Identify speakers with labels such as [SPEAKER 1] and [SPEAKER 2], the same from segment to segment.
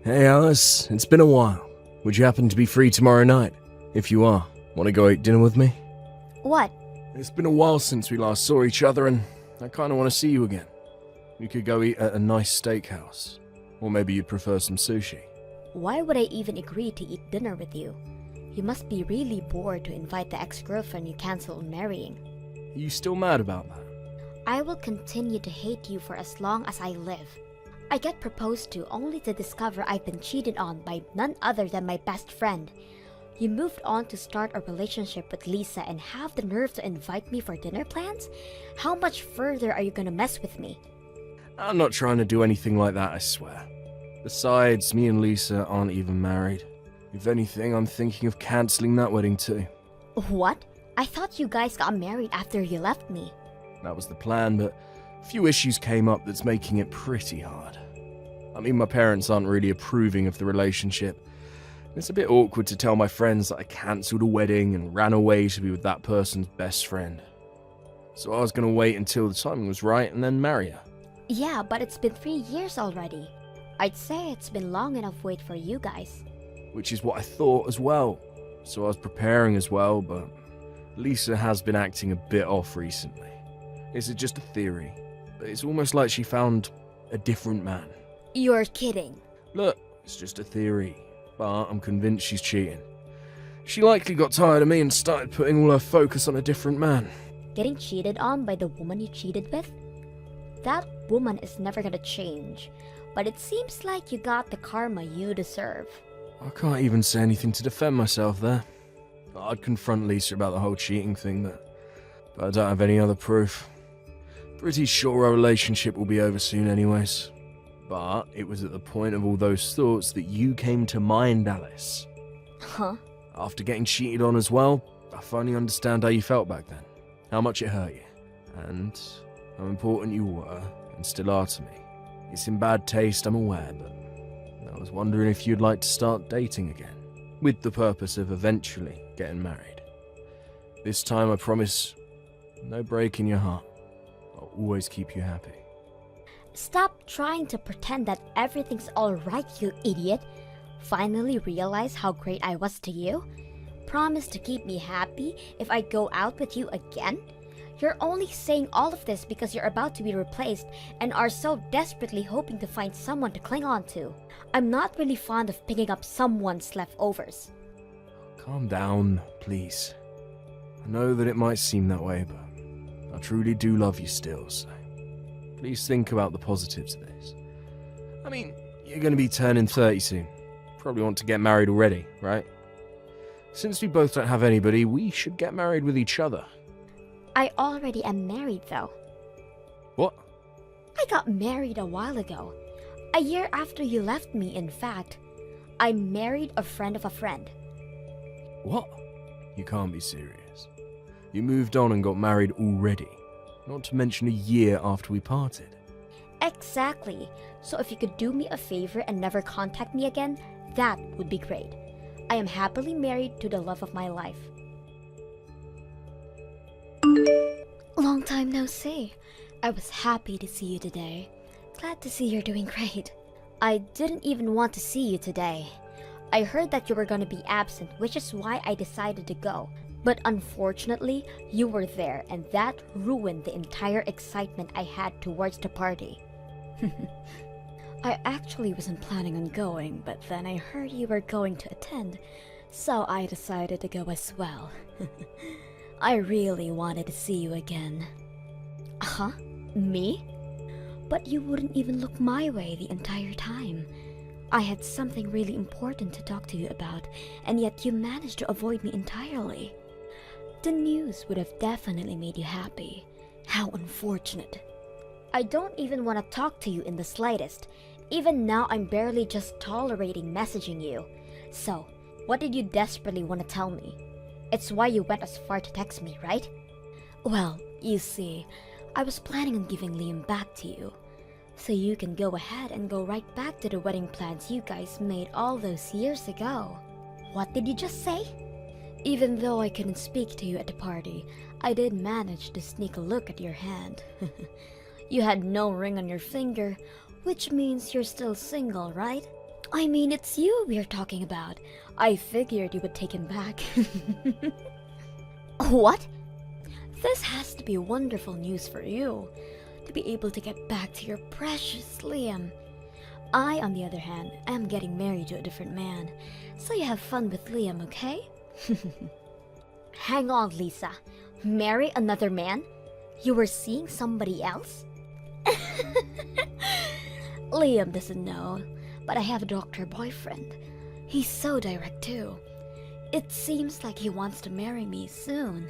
[SPEAKER 1] Hey Alice, it's been a while. Would you happen to be free tomorrow night? If you are, want to go eat dinner with me?
[SPEAKER 2] What?
[SPEAKER 1] It's been a while since we last saw each other and I kind of want to see you again. We could go eat at a nice steakhouse. Or maybe you'd prefer some sushi.
[SPEAKER 2] Why would I even agree to eat dinner with you? You must be really bored to invite the ex-girlfriend you canceled marrying.
[SPEAKER 1] Are you still mad about that?
[SPEAKER 2] I will continue to hate you for as long as I live. I get proposed to only to discover I've been cheated on by none other than my best friend. You moved on to start a relationship with Lisa and have the nerve to invite me for dinner plans? How much further are you gonna mess with me?
[SPEAKER 1] I'm not trying to do anything like that, I swear. Besides, me and Lisa aren't even married. If anything, I'm thinking of cancelling that wedding too.
[SPEAKER 2] What? I thought you guys got married after you left me.
[SPEAKER 1] That was the plan, but a few issues came up that's making it pretty hard. I mean, my parents aren't really approving of the relationship. It's a bit awkward to tell my friends that I cancelled a wedding and ran away to be with that person's best friend. So I was going to wait until the timing was right and then marry her.
[SPEAKER 2] Yeah, but it's been 3 years already. I'd say it's been long enough wait for you guys.
[SPEAKER 1] Which is what I thought as well. So I was preparing as well, but Lisa has been acting a bit off recently. It's just a theory, but it's almost like she found a different man.
[SPEAKER 2] You're kidding.
[SPEAKER 1] Look, it's just a theory, but I'm convinced she's cheating. She likely got tired of me and started putting all her focus on a different man.
[SPEAKER 2] Getting cheated on by the woman you cheated with? That woman is never gonna change, but it seems like you got the karma you deserve.
[SPEAKER 1] I can't even say anything to defend myself there. I'd confront Lisa about the whole cheating thing, but I don't have any other proof. Pretty sure our relationship will be over soon anyways. But it was at the point of all those thoughts that you came to mind, Alice.
[SPEAKER 2] Huh?
[SPEAKER 1] After getting cheated on as well, I finally understand how you felt back then. How much it hurt you. And how important you were and still are to me. It's in bad taste, I'm aware, but I was wondering if you'd like to start dating again. With the purpose of eventually getting married. This time I promise, no break in your heart. I'll always keep you happy.
[SPEAKER 2] Stop trying to pretend that everything's alright, you idiot. Finally realize how great I was to you? Promise to keep me happy if I go out with you again? You're only saying all of this because you're about to be replaced and are so desperately hoping to find someone to cling on to. I'm not really fond of picking up someone's leftovers.
[SPEAKER 1] Calm down, please. I know that it might seem that way, but I truly do love you still, so please think about the positives of this. I mean, you're going to be turning 30 soon. Probably want to get married already, right? Since we both don't have anybody, we should get married with each other.
[SPEAKER 2] I already am married though.
[SPEAKER 1] What?
[SPEAKER 2] I got married a while ago. A year after you left me, in fact. I married a friend of a friend.
[SPEAKER 1] What? You can't be serious. You moved on and got married already. Not to mention a year after we parted.
[SPEAKER 2] Exactly. So if you could do me a favor and never contact me again, that would be great. I am happily married to the love of my life. Long time no see. I was happy to see you today. Glad to see you're doing great. I didn't even want to see you today. I heard that you were gonna be absent, which is why I decided to go. But unfortunately, you were there, and that ruined the entire excitement I had towards the party. I actually wasn't planning on going, but then I heard you were going to attend, so I decided to go as well. I really wanted to see you again. Huh? Me? But you wouldn't even look my way the entire time. I had something really important to talk to you about, and yet you managed to avoid me entirely. The news would have definitely made you happy. How unfortunate. I don't even want to talk to you in the slightest. Even now, I'm barely just tolerating messaging you. So, what did you desperately want to tell me? It's why you went as far to text me, right? Well, you see, I was planning on giving Liam back to you. So you can go ahead and go right back to the wedding plans you guys made all those years ago. What did you just say? Even though I couldn't speak to you at the party, I did manage to sneak a look at your hand. You had no ring on your finger, which means you're still single, right? I mean, it's you we're talking about. I figured you would take him back. What? This has to be wonderful news for you, to be able to get back to your precious Liam. I, on the other hand, am getting married to a different man, so you have fun with Liam, okay? Hang on, Lisa. Marry another man? You were seeing somebody else? Liam doesn't know, but I have a doctor boyfriend. He's so direct too. It seems like he wants to marry me soon.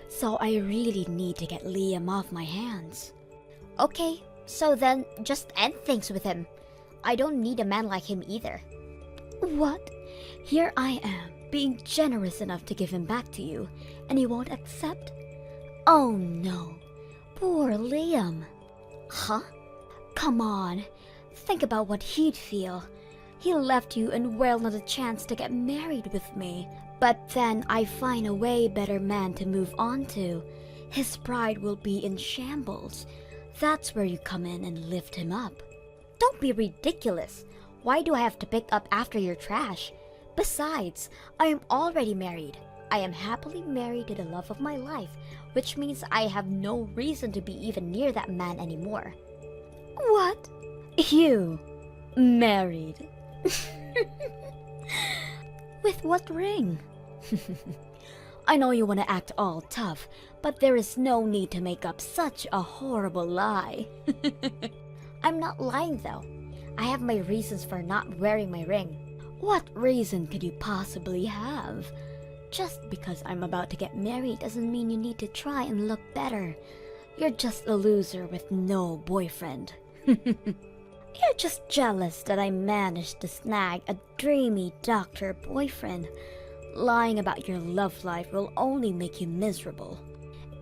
[SPEAKER 2] So I really need to get Liam off my hands. Okay, so then just end things with him. I don't need a man like him either. What? Here I am, being generous enough to give him back to you, and you won't accept? Oh no. Poor Liam. Huh? Come on. Think about what he'd feel. He left you and well not a chance to get married with me. But then I find a way better man to move on to. His pride will be in shambles. That's where you come in and lift him up. Don't be ridiculous. Why do I have to pick up after your trash? Besides, I am already married. I am happily married to the love of my life, which means I have no reason to be even near that man anymore. What? You? Married? With what ring? I know you want to act all tough, but there is no need to make up such a horrible lie. I'm not lying though. I have my reasons for not wearing my ring. What reason could you possibly have? Just because I'm about to get married doesn't mean you need to try and look better. You're just a loser with no boyfriend. You're just jealous that I managed to snag a dreamy doctor boyfriend. Lying about your love life will only make you miserable.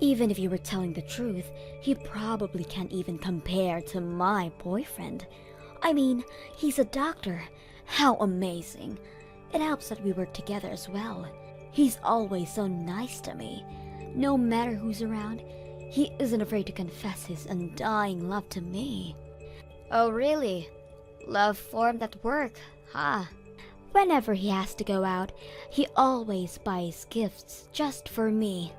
[SPEAKER 2] Even if you were telling the truth, he probably can't even compare to my boyfriend. I mean, he's a doctor. How amazing. It helps that we work together as well. He's always so nice to me. No matter who's around, he isn't afraid to confess his undying love to me. Oh really? Love formed at work, huh? Whenever he has to go out, he always buys gifts just for me.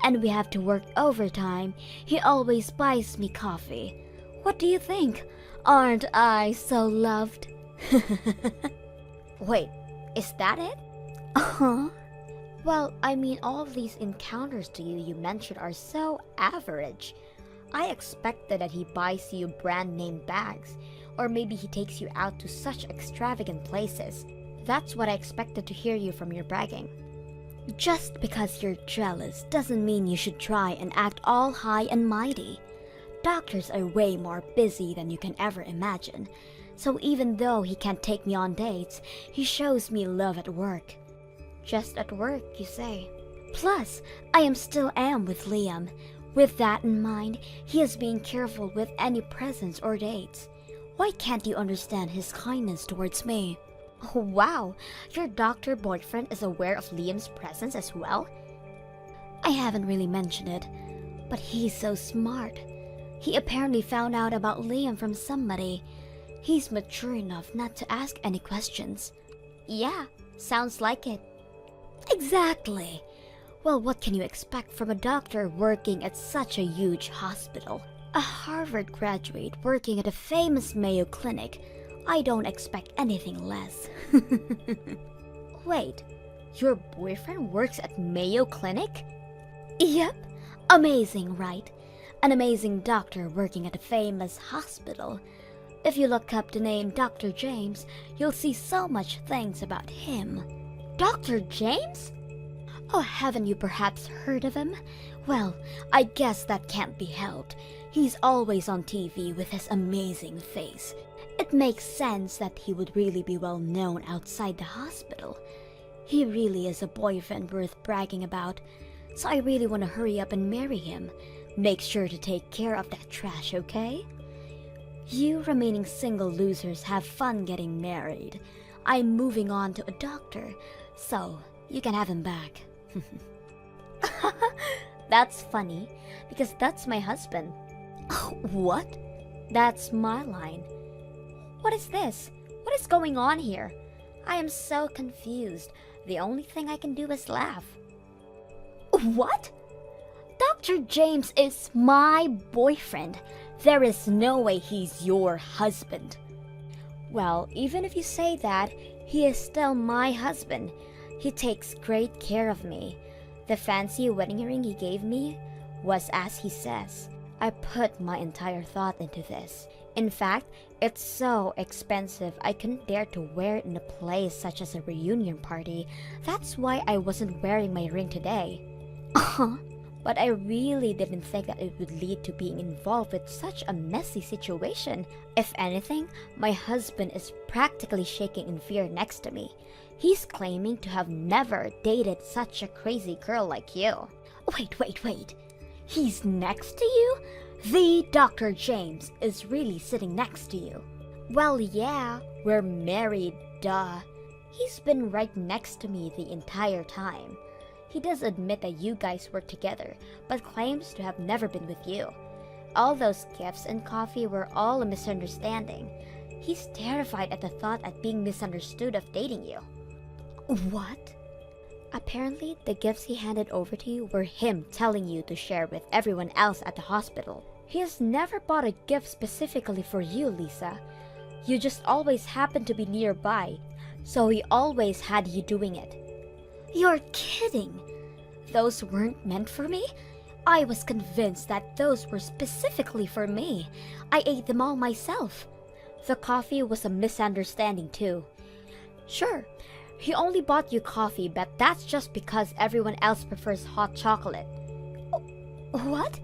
[SPEAKER 2] And we have to work overtime, he always buys me coffee. What do you think? Aren't I so loved? Wait, is that it? Uh-huh. Well, I mean, all of these encounters to you mentioned are so average. I expected that he buys you brand name bags, or maybe he takes you out to such extravagant places. That's what I expected to hear you from your bragging. Just because you're jealous doesn't mean you should try and act all high and mighty. Doctors are way more busy than you can ever imagine. So even though he can't take me on dates, he shows me love at work. Just at work, you say? Plus, I still am with Liam. With that in mind, he is being careful with any presents or dates. Why can't you understand his kindness towards me? Oh, wow, your doctor boyfriend is aware of Liam's presence as well? I haven't really mentioned it, but he's so smart. He apparently found out about Liam from somebody. He's mature enough not to ask any questions. Yeah, sounds like it. Exactly. Well, what can you expect from a doctor working at such a huge hospital? A Harvard graduate working at a famous Mayo Clinic. I don't expect anything less. Wait, your boyfriend works at Mayo Clinic? Yep. Amazing, right? An amazing doctor working at a famous hospital. If you look up the name Dr. James, you'll see so much things about him. Dr. James? Oh, haven't you perhaps heard of him? Well, I guess that can't be helped. He's always on TV with his amazing face. It makes sense that he would really be well known outside the hospital. He really is a boyfriend worth bragging about, so I really want to hurry up and marry him. Make sure to take care of that trash, okay? You remaining single losers have fun getting married. I'm moving on to a doctor, so you can have him back. That's funny, because that's my husband. What? That's my line. What is this? What is going on here? I am so confused. The only thing I can do is laugh. What? Dr. James is my boyfriend. There is no way he's your husband. Well, even if you say that, he is still my husband. He takes great care of me. The fancy wedding ring he gave me was as he says. I put my entire thought into this. In fact, it's so expensive I couldn't dare to wear it in a place such as a reunion party. That's why I wasn't wearing my ring today. But I really didn't think that it would lead to being involved with such a messy situation. If anything, my husband is practically shaking in fear next to me. He's claiming to have never dated such a crazy girl like you. Wait. He's next to you? The Dr. James is really sitting next to you. Well, yeah, we're married, duh. He's been right next to me the entire time. He does admit that you guys work together, but claims to have never been with you. All those gifts and coffee were all a misunderstanding. He's terrified at the thought of being misunderstood of dating you. What? Apparently, the gifts he handed over to you were him telling you to share with everyone else at the hospital. He has never bought a gift specifically for you, Lisa. You just always happened to be nearby, so he always had you doing it. You're kidding! Those weren't meant for me? I was convinced that those were specifically for me. I ate them all myself. The coffee was a misunderstanding too. Sure, he only bought you coffee, but that's just because everyone else prefers hot chocolate. What?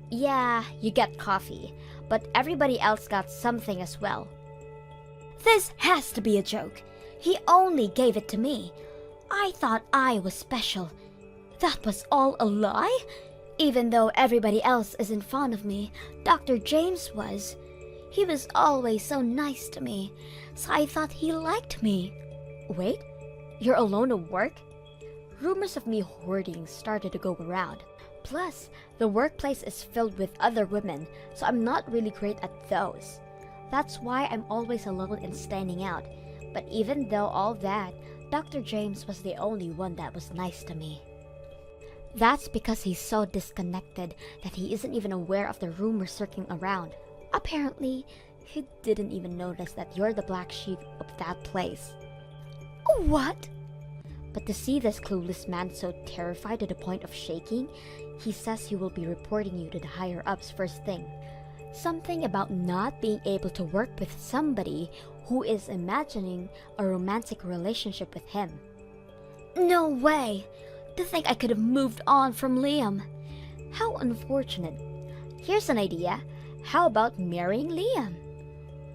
[SPEAKER 2] Yeah, you get coffee, but everybody else got something as well. This has to be a joke. He only gave it to me. I thought I was special. That was all a lie? Even though everybody else isn't fond of me, Dr. James was. He was always so nice to me, so I thought he liked me. Wait, you're alone at work? Rumors of me hoarding started to go around. Plus, the workplace is filled with other women, so I'm not really great at those. That's why I'm always alone and standing out. But even though all that, Dr. James was the only one that was nice to me. That's because he's so disconnected that he isn't even aware of the rumors circling around. Apparently, he didn't even notice that you're the black sheep of that place. What? But to see this clueless man so terrified to the point of shaking, he says he will be reporting you to the higher-ups first thing. Something about not being able to work with somebody who is imagining a romantic relationship with him. No way! To think I could have moved on from Liam. How unfortunate. Here's an idea. How about marrying Liam?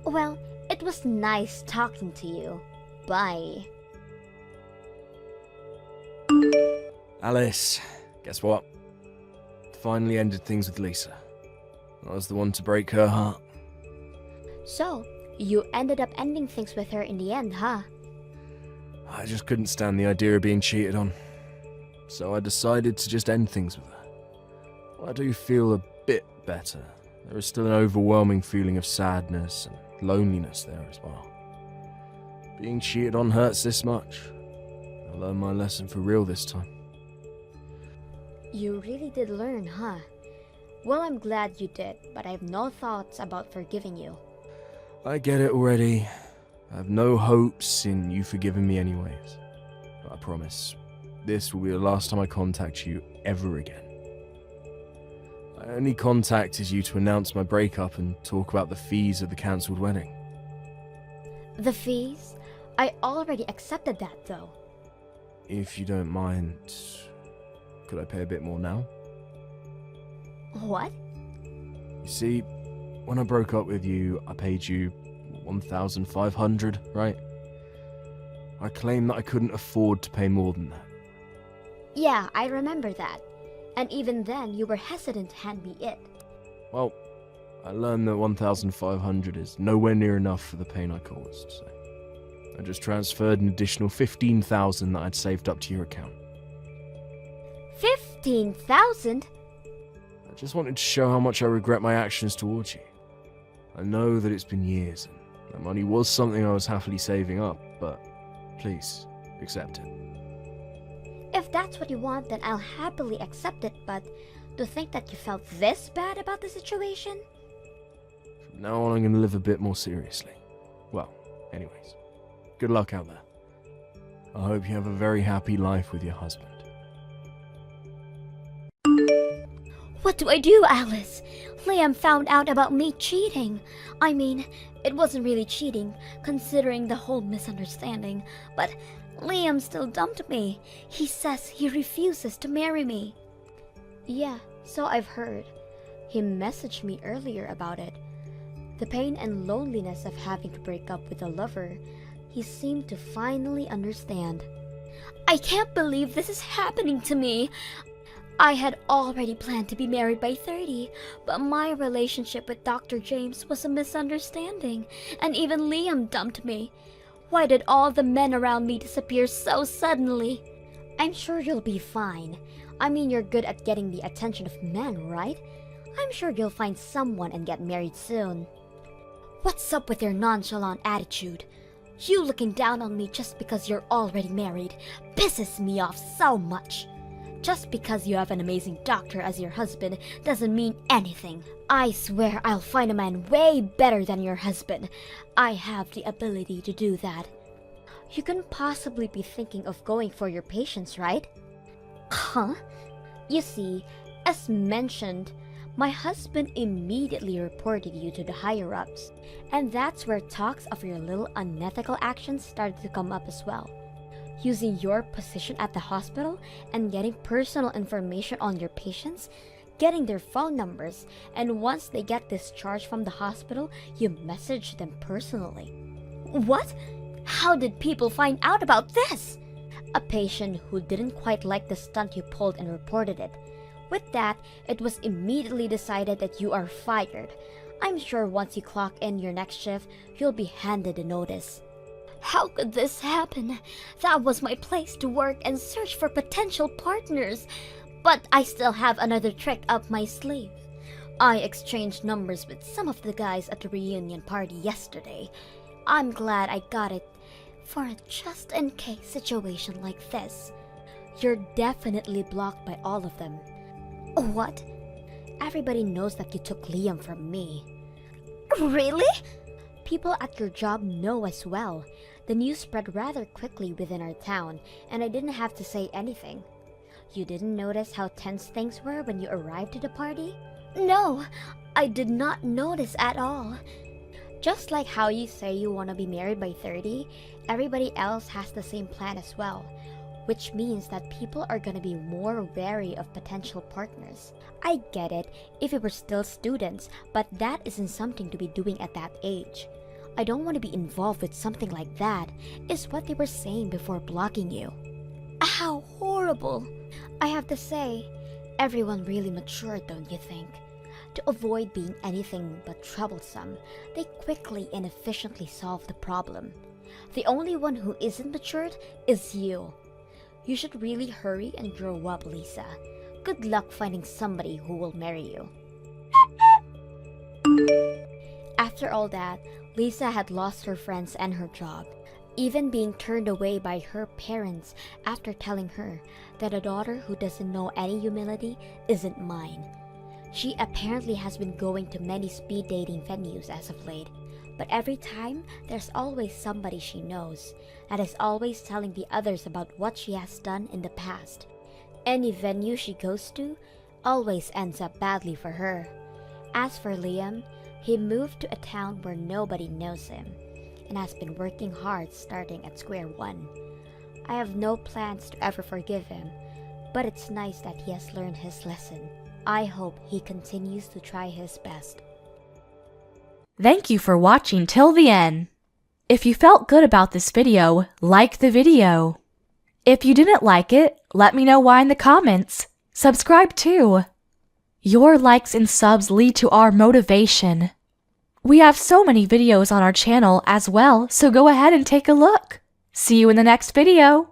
[SPEAKER 2] Well, it was nice talking to you. Bye.
[SPEAKER 1] Alice, guess what? Finally ended things with Lisa. I was the one to break her heart.
[SPEAKER 2] So, you ended up ending things with her in the end, huh?
[SPEAKER 1] I just couldn't stand the idea of being cheated on. So I decided to just end things with her. Well, I do feel a bit better. There is still an overwhelming feeling of sadness and loneliness there as well. Being cheated on hurts this much. I learned my lesson for real this time.
[SPEAKER 2] You really did learn, huh? Well, I'm glad you did, but I have no thoughts about forgiving you.
[SPEAKER 1] I get it already. I have no hopes in you forgiving me anyways. But I promise, this will be the last time I contact you ever again. I only contacted you to announce my breakup and talk about the fees of the cancelled wedding.
[SPEAKER 2] The fees? I already accepted that, though.
[SPEAKER 1] If you don't mind, could I pay a bit more now?
[SPEAKER 2] What?
[SPEAKER 1] You see, when I broke up with you, I paid you 1,500, right? I claimed that I couldn't afford to pay more than that.
[SPEAKER 2] Yeah, I remember that. And even then, you were hesitant to hand me it.
[SPEAKER 1] Well, I learned that 1,500 is nowhere near enough for the pain I caused, so I just transferred an additional 15,000 that I'd saved up to your account.
[SPEAKER 2] 15,000?
[SPEAKER 1] I just wanted to show how much I regret my actions towards you. I know that it's been years, and That money was something I was happily saving up, but please, accept it.
[SPEAKER 2] If that's what you want, then I'll happily accept it, but to think that you felt this bad about the situation?
[SPEAKER 1] From now on, I'm going to live a bit more seriously. Well, anyways, good luck out there. I hope you have a very happy life with your husband.
[SPEAKER 2] What do I do, Alice? Liam found out about me cheating. I mean, it wasn't really cheating, considering the whole misunderstanding, but Liam still dumped me. He says he refuses to marry me. Yeah, so I've heard. He messaged me earlier about it. The pain and loneliness of having to break up with a lover, he seemed to finally understand. I can't believe this is happening to me. I had already planned to be married by 30, but my relationship with Dr. James was a misunderstanding, and even Liam dumped me. Why did all the men around me disappear so suddenly? I'm sure you'll be fine. I mean, you're good at getting the attention of men, right? I'm sure you'll find someone and get married soon. What's up with your nonchalant attitude? You looking down on me just because you're already married pisses me off so much. Just because you have an amazing doctor as your husband doesn't mean anything. I swear I'll find a man way better than your husband. I have the ability to do that. You couldn't possibly be thinking of going for your patients, right? Huh? You see, as mentioned, my husband immediately reported you to the higher-ups, and that's where talks of your little unethical actions started to come up as well. Using your position at the hospital and getting personal information on your patients, getting their phone numbers, and once they get discharged from the hospital, you message them personally. What? How did people find out about this? A patient who didn't quite like the stunt you pulled and reported it. With that, it was immediately decided that you are fired. I'm sure once you clock in your next shift, you'll be handed a notice. How could this happen? That was my place to work and search for potential partners. But I still have another trick up my sleeve. I exchanged numbers with some of the guys at the reunion party yesterday. I'm glad I got it for a just-in-case situation like this. You're definitely blocked by all of them. What? Everybody knows that you took Liam from me. Really? People at your job know as well. The news spread rather quickly within our town, and I didn't have to say anything. You didn't notice how tense things were when you arrived at the party? No, I did not notice at all. Just like how you say you want to be married by 30, everybody else has the same plan as well, which means that people are going to be more wary of potential partners. I get it if we were still students, but that isn't something to be doing at that age. I don't want to be involved with something like that, is what they were saying before blocking you. How horrible! I have to say, everyone really matured, don't you think? To avoid being anything but troublesome, they quickly and efficiently solved the problem. The only one who isn't matured is you. You should really hurry and grow up, Lisa. Good luck finding somebody who will marry you. After all that, Lisa had lost her friends and her job, even being turned away by her parents after telling her that a daughter who doesn't know any humility isn't mine. She apparently has been going to many speed dating venues as of late, but every time there's always somebody she knows that is always telling the others about what she has done in the past. Any venue she goes to always ends up badly for her. As for Liam, he moved to a town where nobody knows him and has been working hard starting at square one. I have no plans to ever forgive him, but it's nice that he has learned his lesson. I hope he continues to try his best.
[SPEAKER 3] Thank you for watching till the end. If you felt good about this video, like the video. If you didn't like it, let me know why in the comments. Subscribe too. Your likes and subs lead to our motivation. We have so many videos on our channel as well, so go ahead and take a look. See you in the next video.